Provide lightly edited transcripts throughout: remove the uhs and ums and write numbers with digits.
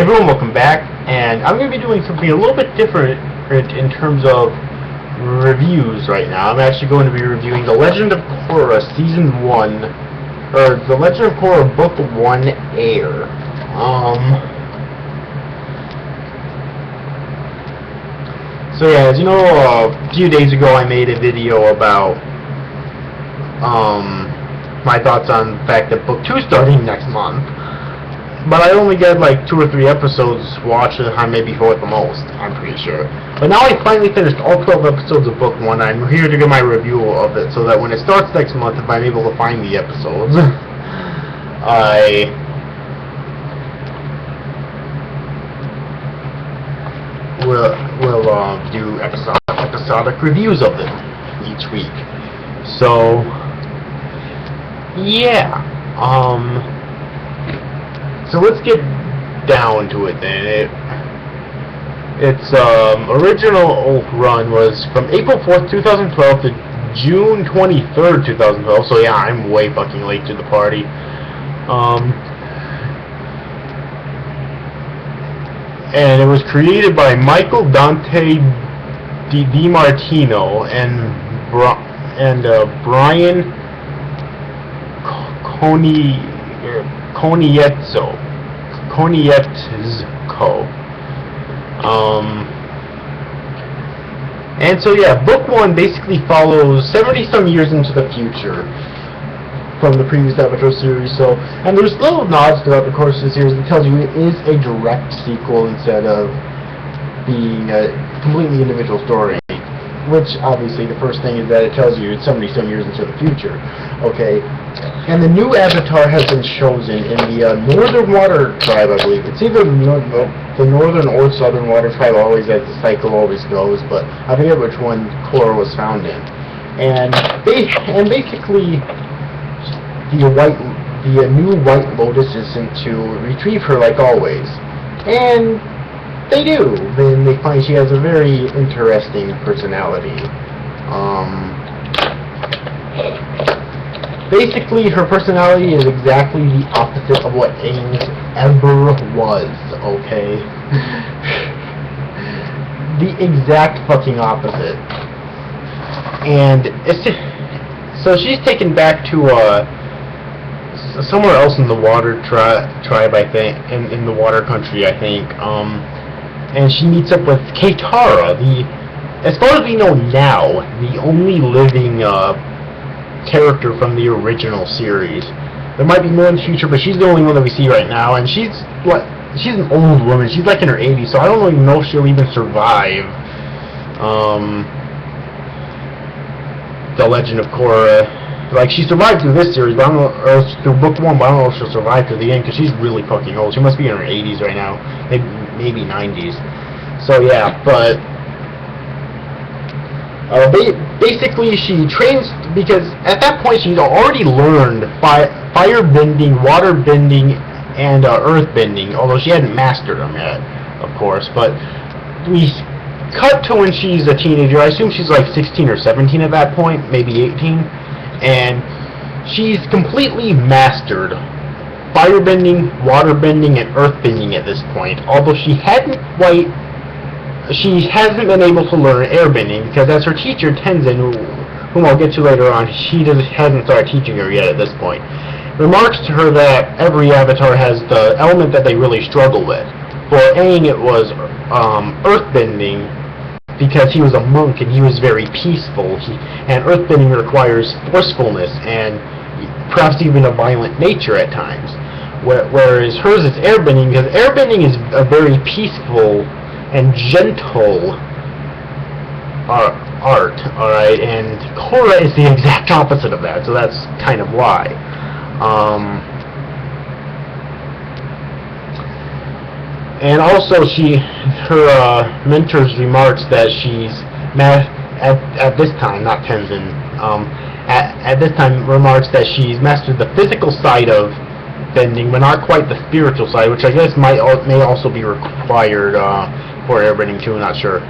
everyone, welcome back, and I'm going to be doing something a little bit different in terms of reviews right now. I'm actually going to be reviewing The Legend of Korra Season 1, or The Legend of Korra Book 1 Air. So yeah, as you know, a few days ago I made a video about my thoughts on the fact that Book 2 is starting next month. But I only get like 2 or 3 episodes watched at a time, maybe 4 at the most, I'm pretty sure. But now I finally finished all 12 episodes of Book 1, I'm here to give my review of it, so that when it starts next month, if I'm able to find the episodes, I will do episodic reviews of them each week. So, yeah, so let's get down to it then. Its original run was from April 4th, 2012 to June 23rd, 2012, so yeah, I'm way fucking late to the party. And it was created by Michael Dante DiMartino and Brian Konietzko. And so yeah, Book 1 basically follows 70-some years into the future from the previous Avatar series, and there's little nods throughout the course of the series that tells you it is a direct sequel instead of being a completely individual story, which obviously the first thing is that it tells you it's 70-some years into the future, okay? And the new Avatar has been chosen in the Northern Water Tribe, I believe. It's either the Northern or Southern Water Tribe, always as the cycle always goes, but I forget which one Korra was found in. And basically, the new White Lotus is sent to retrieve her like always. And they do. Then they find she has a very interesting personality. Basically, her personality is exactly the opposite of what Aang's ever was, okay? The exact fucking opposite. And it's just, so she's taken back to somewhere else in the water tribe, I think, in the water country, I think, and she meets up with Katara, as far as we know now, the only living character from the original series. There might be more in the future, but she's the only one that we see right now, and she's an old woman. She's like in her 80s, so I don't even know if she'll even survive The Legend of Korra. Like, she survived through this series, but I don't know, or through Book 1, but I don't know if she'll survive to the end, because she's really fucking old. She must be in her 80s right now, maybe 90s. So yeah, but basically she trains, because at that point she's already learned fire bending, water bending, and earth bending, although she hadn't mastered them yet, of course. But we cut to when she's a teenager. I assume she's like 16 or 17 at that point, maybe 18. And she's completely mastered firebending, waterbending, and earthbending at this point, although she hasn't been able to learn airbending, because as her teacher, Tenzin, whom I'll get to later on, hasn't started teaching her yet at this point, remarks to her that every avatar has the element that they really struggle with. For Aang it was earthbending, because he was a monk and he was very peaceful, and earthbending requires forcefulness and perhaps even a violent nature at times. Whereas hers is airbending, because airbending is a very peaceful and gentle art, alright, and Korra is the exact opposite of that, so that's kind of why. And also, her mentors remarks that she's at this time, not Tenzin, at this time remarks that she's mastered the physical side of bending, but not quite the spiritual side, which I guess may also be required for airbending too. Not sure.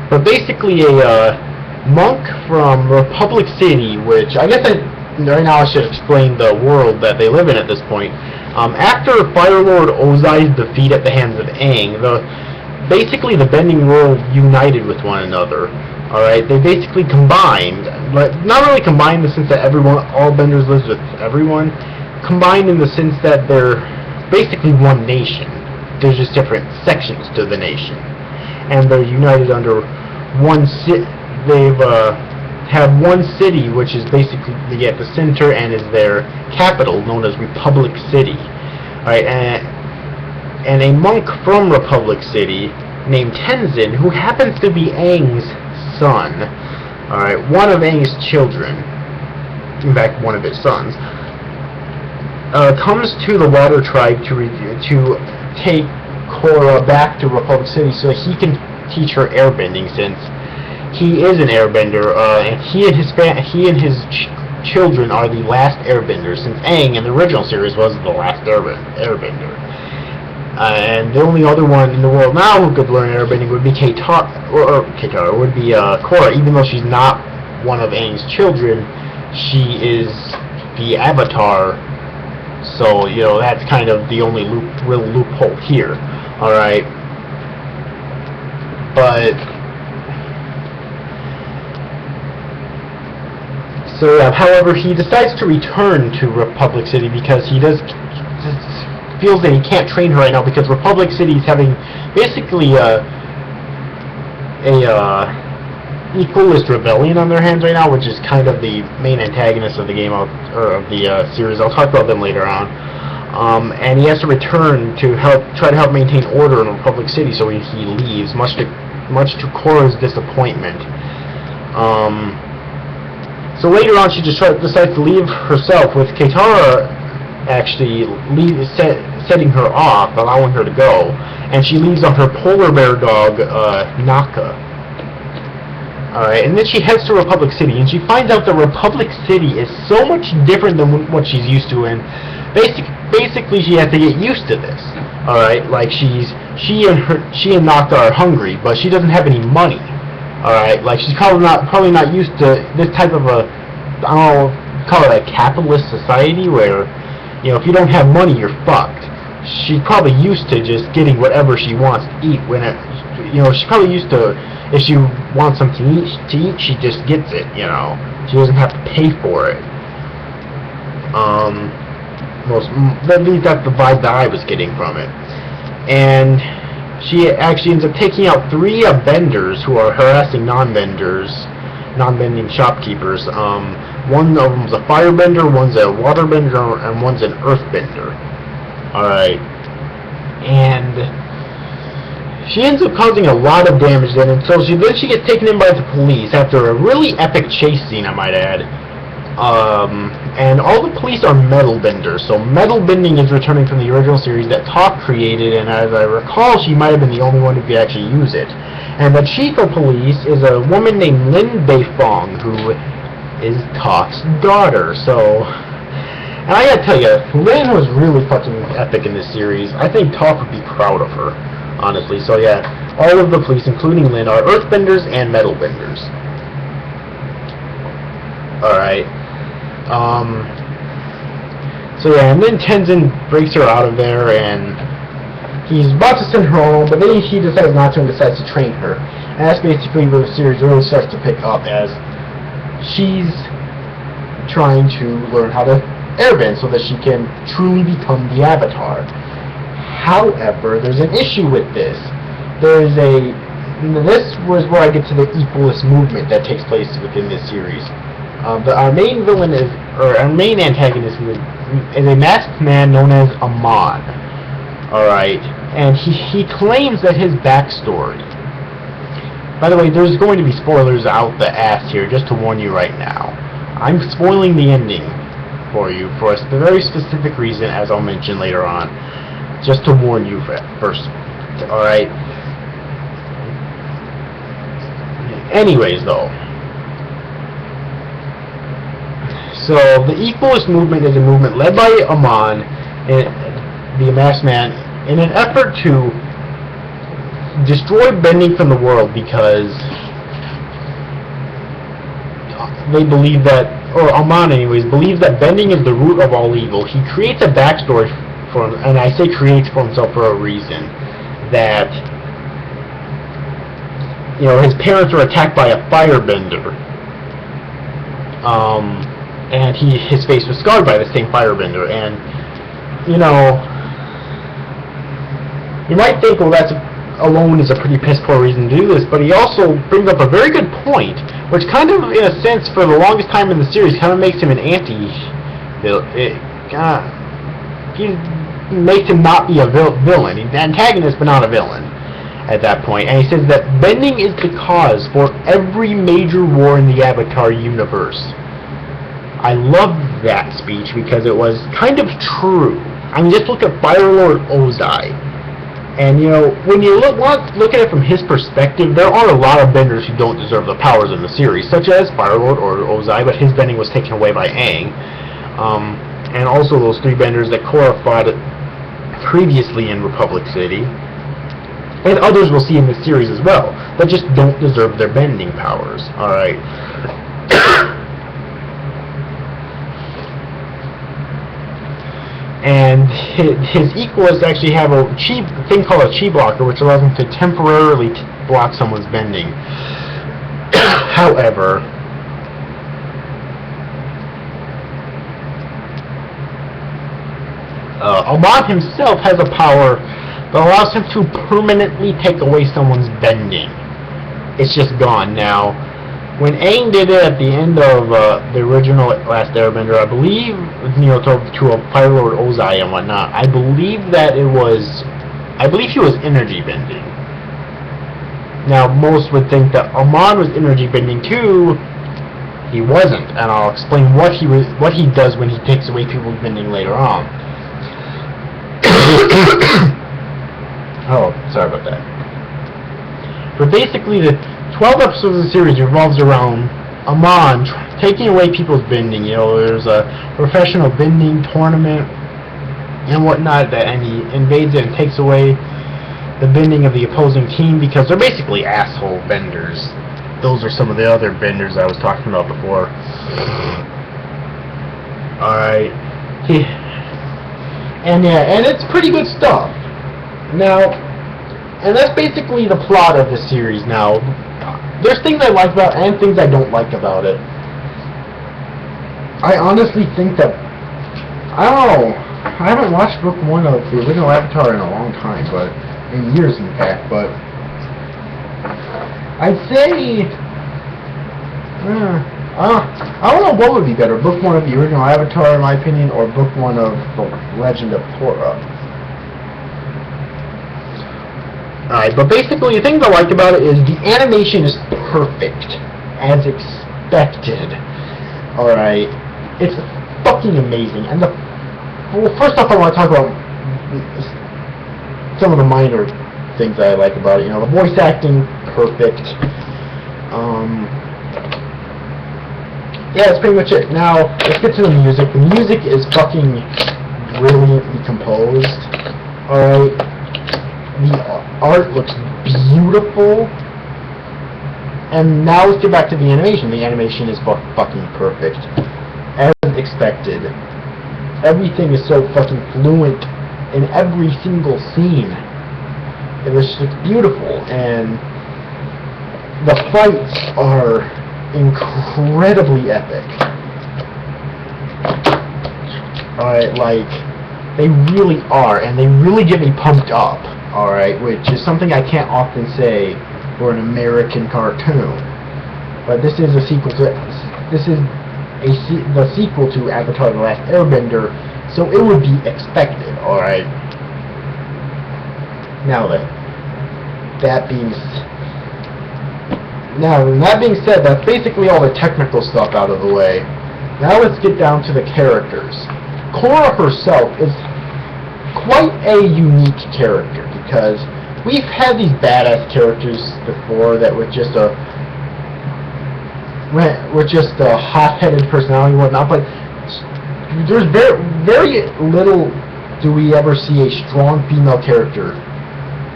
But basically, a monk from Republic City, which I guess right now I should explain the world that they live in at this point. After Fire Lord Ozai's defeat at the hands of Aang, basically the bending world united with one another. Alright, they basically combined, but not really combined in the sense that all benders lives with everyone, combined in the sense that they're basically one nation. There's just different sections to the nation, and they're united under one city. They've have one city, which is basically at the center and is their capital, known as Republic City. Alright, and a monk from Republic City named Tenzin, who happens to be Aang's son, alright, one of Aang's children, in fact, one of his sons, comes to the Water Tribe to take Korra back to Republic City so that he can teach her airbending, since he is an airbender, and he and his children are the last airbenders, since Aang in the original series was the last airbender. And the only other one in the world now who could learn airbending would be Korra, even though she's not one of Aang's children. She is the Avatar, so, you know, that's kind of the only real loophole here. Alright. But so, however, he decides to return to Republic City because he feels that he can't train her right now because Republic City is having basically a equalist rebellion on their hands right now, which is kind of the main antagonist of the game, or of the series. I'll talk about them later on. And he has to return to try to help maintain order in Republic City, so he leaves, much to Korra's disappointment. So later on, she just decides to leave herself, with Katara actually setting her off, allowing her to go, and she leaves on her polar bear dog, Naka. Alright, and then she heads to Republic City, and she finds out that Republic City is so much different than what she's used to, and basically she has to get used to this. Alright, like she and Naka are hungry, but she doesn't have any money. Alright, like she's probably not used to this type of a, I don't know, call it a capitalist society where, you know, if you don't have money, you're fucked. She's probably used to just getting whatever she wants to eat she's probably used to, if she wants something to eat, she just gets it, you know. She doesn't have to pay for it. At least that's the vibe that I was getting from it. And she actually ends up taking out 3 vendors who are harassing non-bending shopkeepers. One of them's a firebender, one's a waterbender, and one's an earthbender. Alright. And she ends up causing a lot of damage then, until she gets taken in by the police after a really epic chase scene, I might add. And all the police are metal benders, so metal bending is returning from the original series that Toph created, and as I recall, she might have been the only one who could actually use it. And the chief of police is a woman named Lin Beifong, who is Toph's daughter, so... And I gotta tell you, Lin was really fucking epic in this series. I think Toph would be proud of her, honestly. So yeah, all of the police, including Lin, are earthbenders and metal benders. Alright. So yeah, and then Tenzin breaks her out of there, and he's about to send her home, but then he decides not to and decides to train her. And that's basically where the series really starts to pick up, as she's trying to learn how to airbend so that she can truly become the Avatar. However, there's an issue with this. This was where I get to the equalist movement that takes place within this series. Our main villain our main antagonist is a masked man known as Amon. Alright, and he claims that his backstory... By the way, there's going to be spoilers out the ass here, just to warn you right now. I'm spoiling the ending for you for a very specific reason, as I'll mention later on. Just to warn you first. Alright? Anyways, though. So, the equalist movement is a movement led by Amon, the masked man, in an effort to destroy bending from the world, because they believe that, or Amon anyways, believes that bending is the root of all evil. He creates a backstory for, and I say creates for himself for a reason, that, you know, his parents were attacked by a firebender, and his face was scarred by the same firebender, and, you know, you might think, well, that's alone is a pretty piss-poor reason to do this, but he also brings up a very good point, which kind of, in a sense, for the longest time in the series, kind of makes him an he makes him not be a villain. He's an antagonist, but not a villain at that point. And he says that bending is the cause for every major war in the Avatar universe. I love that speech because it was kind of true. I mean, just look at Fire Lord Ozai. And, you know, when you look at it from his perspective, there are a lot of benders who don't deserve the powers in the series, such as Fire Lord or Ozai, but his bending was taken away by Aang. And also those 3 benders that Korra fought previously in Republic City. And others we'll see in this series as well, that just don't deserve their bending powers. Alright. And his equalists actually have a thing called a chi blocker, which allows him to temporarily block someone's bending. However, Amon himself has a power that allows him to permanently take away someone's bending. It's just gone. Now, when Aang did it at the end of the original Last Airbender, I believe, you know, to a Fire Lord Ozai and whatnot, I believe he was energy bending. Now, most would think that Amon was energy bending too. He wasn't, and I'll explain what he does when he takes away people's bending later on. Oh, sorry about that. But basically, the 12 episodes of the series revolves around Amon taking away people's bending. You know, there's a professional bending tournament and whatnot, and he invades it and takes away the bending of the opposing team because they're basically asshole benders. Those are some of the other benders I was talking about before. Alright. And it's pretty good stuff. Now, and that's basically the plot of the series. Now, there's things I like about it and things I don't like about it. I honestly think that, I don't know, I haven't watched book 1 of the original Avatar in a long time, but in years in fact, but I'd say, I don't know what would be better, book 1 of the original Avatar in my opinion, or book 1 of the Legend of Korra. Alright, but basically the things I like about it is the animation is perfect, as expected. Alright, it's fucking amazing, and well, first off I want to talk about some of the minor things I like about it. You know, the voice acting, perfect. Yeah, that's pretty much it. Now, let's get to the music. The music is fucking brilliantly composed. Alright. The art looks beautiful. And now let's get back to the animation. The animation is fucking perfect. As expected. Everything is so fucking fluent in every single scene. It was just beautiful. And the fights are incredibly epic. Alright, like, they really are, and they really get me pumped up, alright, which is something I can't often say for an American cartoon. But this is a sequel to, the sequel to Avatar: The Last Airbender, so it would be expected, alright? Now then, that being said, that's basically all the technical stuff out of the way. Now let's get down to the characters. Korra herself is quite a unique character because we've had these badass characters before that with just a hot-headed personality and whatnot, but there's very little do we ever see a strong female character.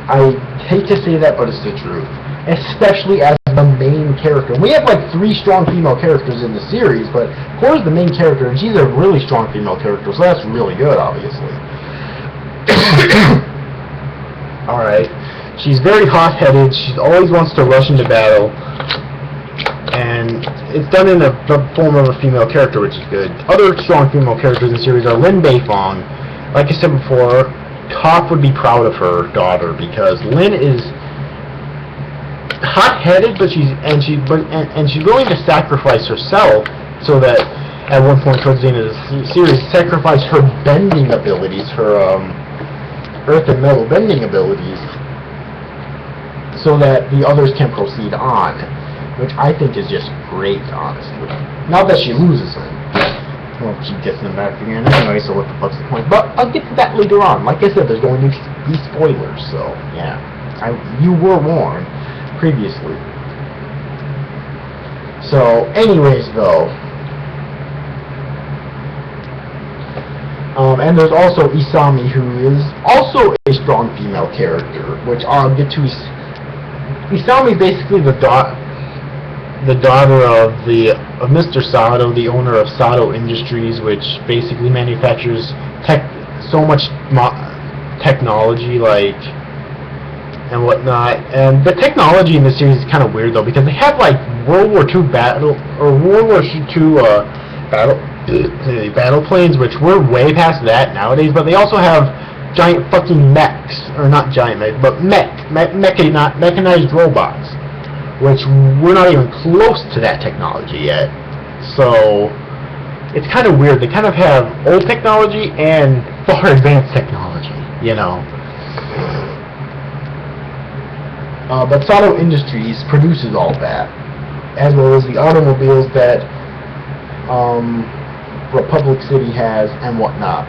I hate to say that, but it's the truth. Especially as the main character. We have like 3 strong female characters in the series, but Korra's the main character, and she's a really strong female character, so that's really good, obviously. Alright. She's very hot-headed. She always wants to rush into battle. And it's done in the form of a female character, which is good. Other strong female characters in the series are Lin Beifong. Like I said before, Toph would be proud of her daughter because Lin is hot-headed, but she's willing to sacrifice herself so that at one point towards the end of the series, sacrifice her bending abilities, her earth and metal bending abilities, so that the others can proceed on, which I think is just great, honestly. Not that she loses them. Well, she gets them back again anyway, so what the fuck's the point? But I'll get to that later on. Like I said, there's going to be spoilers, so yeah. You were warned previously. So, anyways, though. And there's also Isami, who is also a strong female character, which I'll get to. Isami is basically the daughter of Mr. Sato, the owner of Sato Industries, which basically manufactures so much technology, like, and whatnot. And the technology in this series is kind of weird, though, because they have, like, World War II battle planes, which we're way past that nowadays, but they also have giant fucking mechs, or not giant mechs, but mechanized robots, which we're not even close to that technology yet. So it's kind of weird. They kind of have old technology and far advanced technology, you know. But Sato Industries produces all that, as well as the automobiles that Republic City has and whatnot.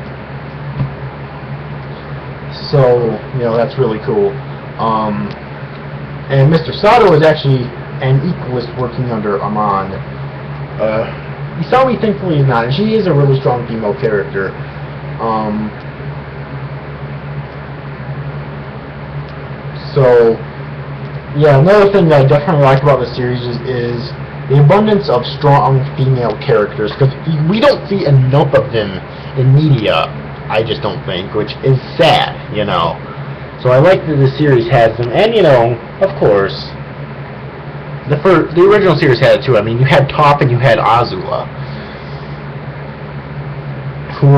So, you know, that's really cool. And Mr. Sato is actually an equalist working under Amon. Isami thankfully is not, and she is a really strong female character. So, yeah, another thing that I definitely like about the series is the abundance of strong female characters, because we don't see enough of them in media, I just don't think, which is sad, you know. So I like that the series has them, and, you know, of course, the original series had it too. I mean, you had Toph and you had Azula, who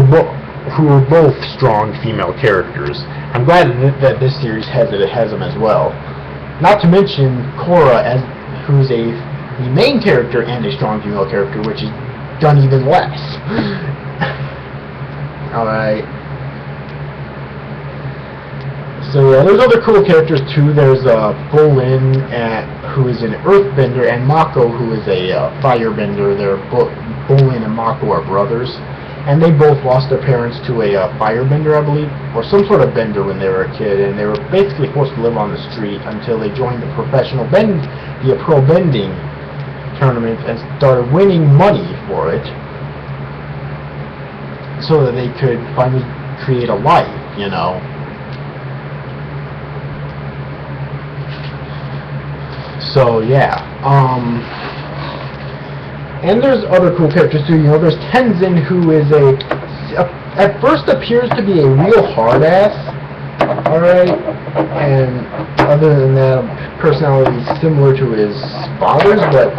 were both strong female characters. I'm glad that this series has them as well. Not to mention Korra, who's the main character and a strong female character, which is done even less. Alright. So yeah, there's other cool characters too. There's Bolin, who is an earthbender, and Mako, who is a firebender. Bolin and Mako are brothers, and they both lost their parents to a firebender, I believe, or some sort of bender when they were a kid, and they were basically forced to live on the street until they joined the pro bending tournament and started winning money for it, so that they could finally create a life, you know. So yeah, and there's other cool characters too. You know, there's Tenzin, who is at first appears to be a real hard ass. All right, and other than that, personality is similar to his father's, but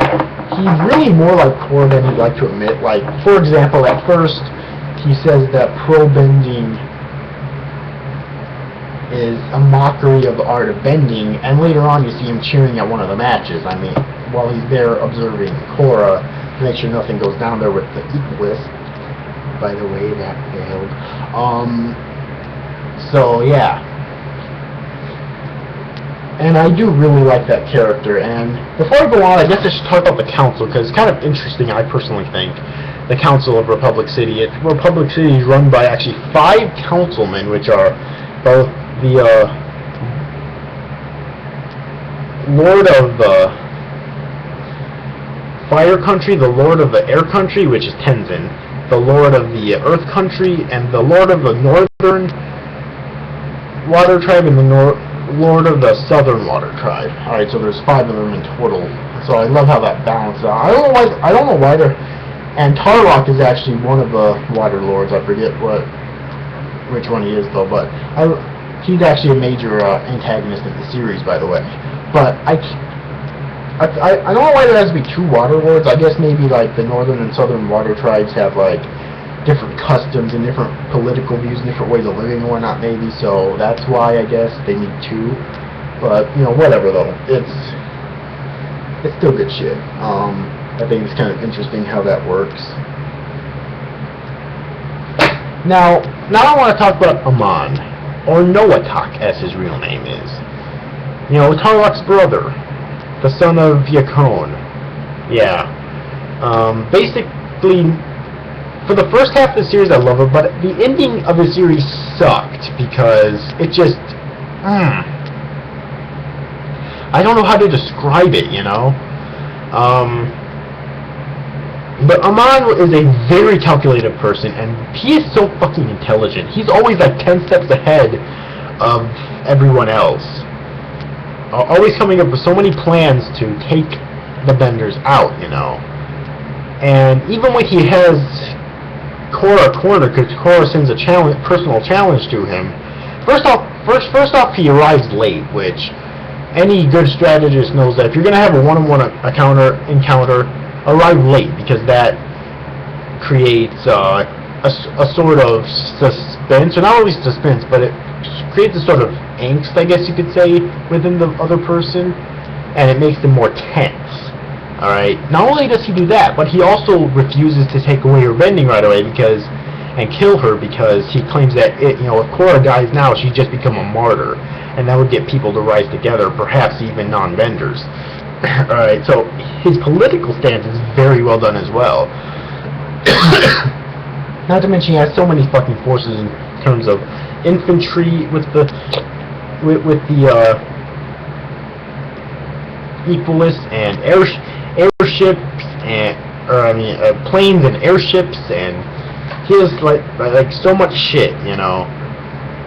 he's really more like Korra than he'd like to admit. Like, for example, at first he says that pro bending is a mockery of the art of bending, and later on you see him cheering at one of the matches. I mean, while he's there observing Korra to make sure nothing goes down there with the equalist. By the way, that failed. So yeah, and I do really like that character. And before I go on, I guess I should talk about the council, because it's kind of interesting, I personally think. The Council of Republic City. Republic City is run by actually 5 councilmen, which are both the Lord of the Fire Country, the Lord of the Air Country, which is Tenzin, the Lord of the Earth Country, and the Lord of the Northern Water Tribe, and the Lord of the Southern Water Tribe. Alright, so there's 5 of them in total. So I love how that balances out. I don't know why they're... And Tarlock is actually one of the Water Lords. I forget what which one he is though, but he's actually a major antagonist of the series, by the way. But I don't know why there has to be two water lords. I guess maybe like the northern and southern water tribes have like different customs and different political views and different ways of living and whatnot, maybe, so that's why I guess they need two. But, you know, whatever though. It's still good shit. I think it's kind of interesting how that works. Now I want to talk about Amon, or Noatak as his real name is. You know, Tarlok's brother, the son of Yakone. Yeah. Basically, for the first half of the series I love it, but the ending of the series sucked because it just... I don't know how to describe it, you know? But Amon is a very calculated person, and he is so fucking intelligent. He's always like 10 steps ahead of everyone else. Always coming up with so many plans to take the Benders out, you know? And even when he has Korra cornered, because Korra sends a personal challenge to him, first off, he arrives late, which any good strategist knows that if you're going to have a one-on-one encounter, arrive late, because that creates a sort of suspense, or not only suspense, but it creates a sort of angst, I guess you could say, within the other person, and it makes them more tense. Alright, not only does he do that, but he also refuses to take away her bending right away and kill her, because he claims that if Korra dies now, she'd just become a martyr, and that would get people to rise together, perhaps even non-benders. Alright, so his political stance is very well done as well. Not to mention he has so many fucking forces in terms of infantry with the Equalists and airships and planes and airships, and he has like so much shit, you know.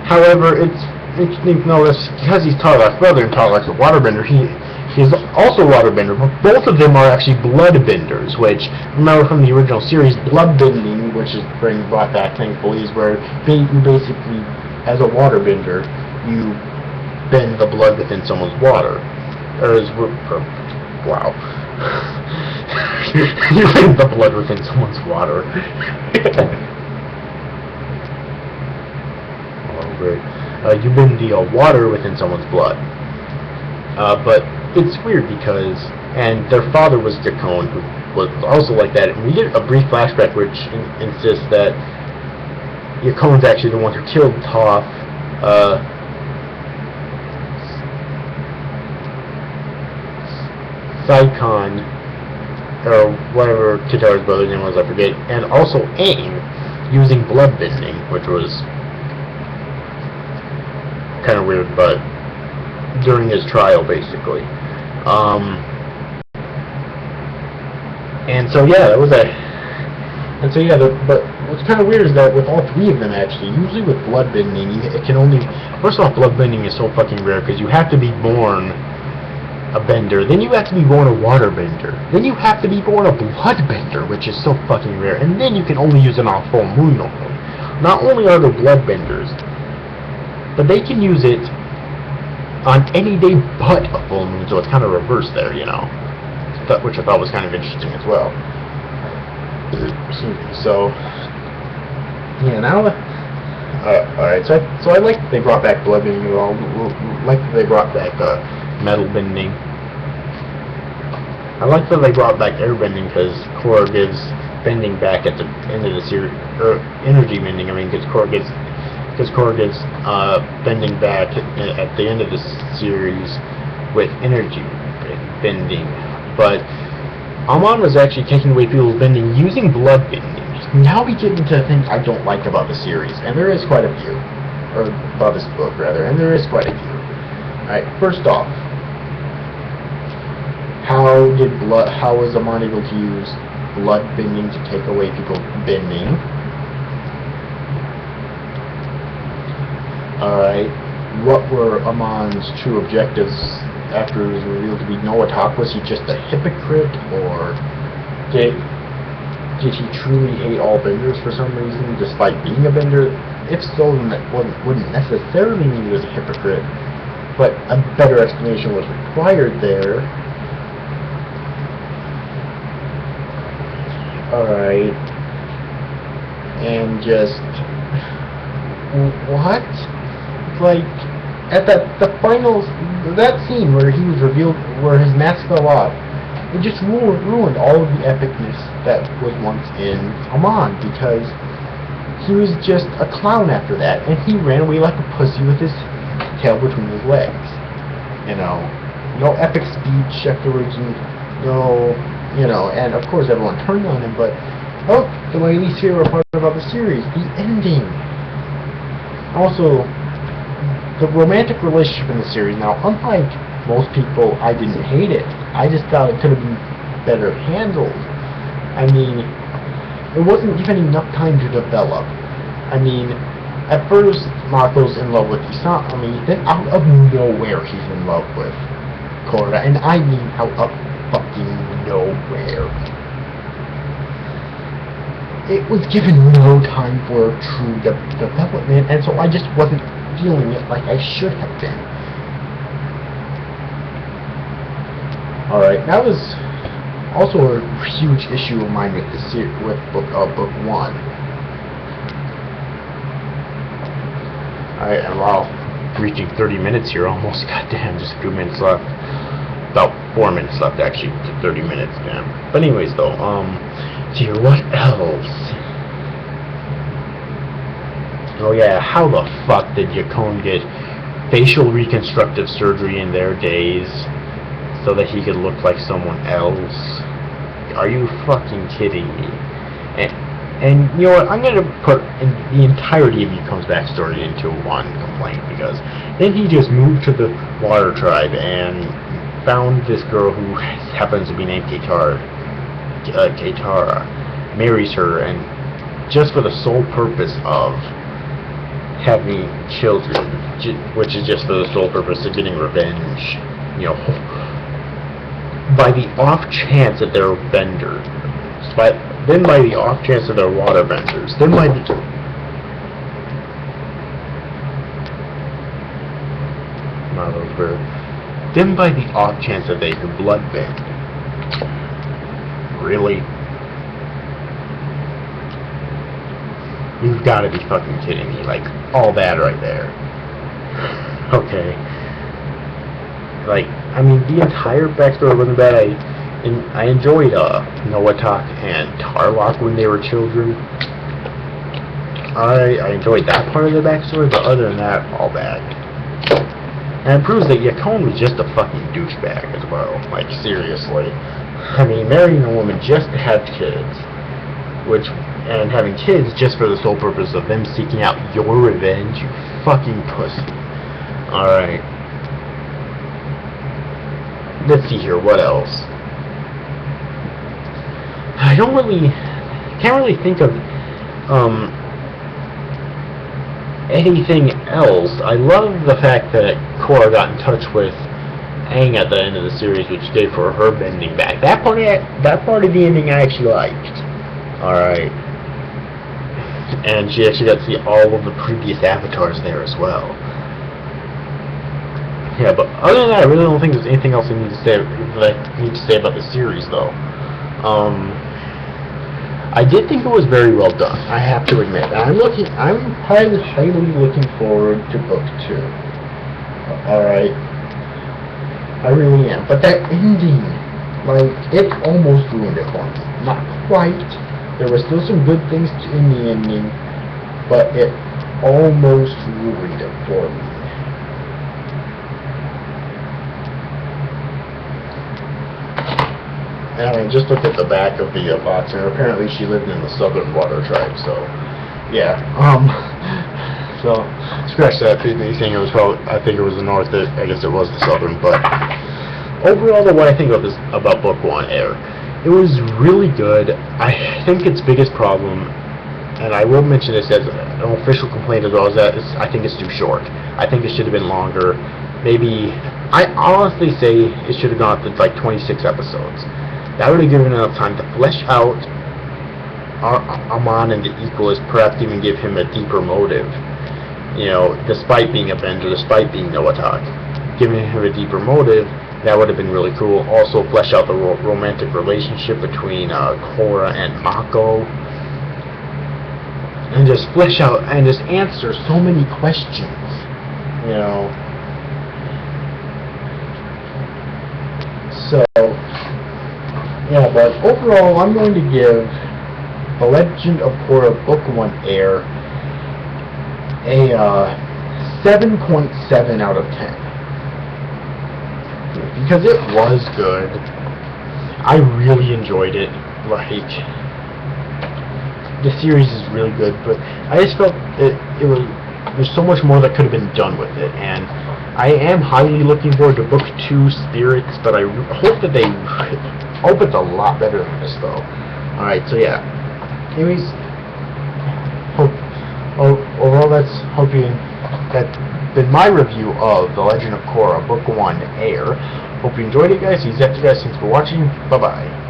However, it's interesting to know that because he's Tarlok's brother and Tarlok's a waterbender, he's also a waterbender, but both of them are actually bloodbenders, which, remember from the original series, bloodbending, which is brought back thankfully, is where you basically, as a waterbender, you bend the blood within someone's water. Wow. You bend the blood within someone's water. Oh, great. You bend the water within someone's blood. But it's weird because, and their father was Yakone, who was also like that, and we get a brief flashback which insists that Yakone's actually the one who killed Toph, Saikon, or whatever Kitara's brother's name was, I forget, and also Aang, using bloodbending, which was kind of weird, but during his trial, basically. And so yeah, that was that. And so yeah, but what's kind of weird is that with all three of them, actually, usually with bloodbending, it can only... First off, bloodbending is so fucking rare, because you have to be born a bender, then you have to be born a waterbender, then you have to be born a bloodbender, which is so fucking rare, and then you can only use it on full moon normally. Not only are there bloodbenders, but they can use it on any day but a full moon, so it's kind of reversed there, you know, which I thought was kind of interesting as well. So yeah, now alright, so I like that they brought back bloodbending. Like that they brought back metal bending. I like that they brought back airbending, because Korra gives bending back at the end of the series, or energy bending. I mean, because Korra gives bending back at the end of the series with energy bending. But Amon was actually taking away people's bending using blood bending. Now we get into things I don't like about the series, and there is quite a few, or about this book rather, and there is quite a few. Alright, first off, how was Amon able to use blood bending to take away people's bending? Alright, what were Amon's true objectives after it was revealed to be Noatak? Was he just a hypocrite, or did he truly hate all benders for some reason, despite being a bender? if so, then that wouldn't necessarily mean he was a hypocrite, but a better explanation was required there. Alright. And just... what? Like, at the finals, that scene where he was revealed, where his mask fell off, it just ruined all of the epicness that was once in Amon, because he was just a clown after that, and he ran away like a pussy with his tail between his legs. You know, no epic speech afterwards, no, you know, and of course everyone turned on him, but, oh, my least favorite part about the series, the ending. Also, the romantic relationship in the series, now, unlike most people, I didn't hate it. I just thought it could have been better handled. I mean, it wasn't given enough time to develop. I mean, at first, Mako's in love with Isami, then out of nowhere he's in love with Korra, and I mean out of fucking nowhere. It was given no time for true development, and so I just wasn't feeling it like I should have been. Alright, that was also a huge issue of mine with book 1. Alright, and while reaching 30 minutes here almost, goddamn, just a few minutes left. About 4 minutes left, actually, to 30 minutes, damn. But anyways, though, dear, what else? Oh yeah, how the fuck did Yakone get facial reconstructive surgery in their days so that he could look like someone else? Are you fucking kidding me? And you know what, I'm gonna put the entirety of Yakone's backstory into one complaint, because then he just moved to the Water Tribe and found this girl who happens to be named Katara, marries her, and just for the sole purpose of having children, which is just for the sole purpose of getting revenge, you know, by the off chance that they're vendors, then by the off chance that they're water vendors, then by the off chance that they can blood bend. Really? You've got to be fucking kidding me, like, all that right there. Okay. Like, I mean, the entire backstory wasn't bad. I enjoyed Noatak and Tarlok when they were children. I enjoyed that part of the backstory, but other than that, all bad. And it proves that Yakone was just a fucking douchebag as well. Like, seriously. I mean, marrying a woman just to have kids, and having kids just for the sole purpose of them seeking out your revenge, you fucking pussy. Alright. Let's see here, what else? I can't really think of anything else. I love the fact that Korra got in touch with Aang at the end of the series, which gave her bending back. That part of the ending I actually liked. Alright. And she actually got to see all of the previous avatars there as well. Yeah, but other than that, I really don't think there's anything else I need to say about the series, though. I did think it was very well done, I have to admit. I'm highly looking forward to book 2. Alright. I really am. But that ending, like, it almost ruined it for me. Not quite. There were still some good things in the ending, but it almost ruined it for me. And I just looked at the back of the box, and apparently she lived in the Southern Water Tribe, so, yeah, so, scratch that, I think it was the North, I guess it was the Southern, but, overall, what I think about Book 1, Air, it was really good. I think its biggest problem, and I will mention this as an official complaint as well, is that I think it's too short. I think it should have been longer. Maybe, I honestly say it should have gone up to like 26 episodes. That would have given enough time to flesh out Amon and the Equalists perhaps even give him a deeper motive. You know, despite being Avenger, despite being Noatak, giving him a deeper motive, that would have been really cool. Also, flesh out the romantic relationship between Korra and Mako, and just flesh out and just answer so many questions. You know. So, yeah, but overall, I'm going to give The Legend of Korra Book 1 Air a 7.7 out of 10. Because it was good. I really enjoyed it. Like, the series is really good, but I just felt there's so much more that could have been done with it, and I am highly looking forward to Book 2 Spirits, but I hope that I hope it's a lot better than this, though. Alright, so yeah. Anyways, overall, that's been my review of The Legend of Korra, Book 1, Air. Hope you enjoyed it, guys. These guys, thanks for watching. Bye-bye.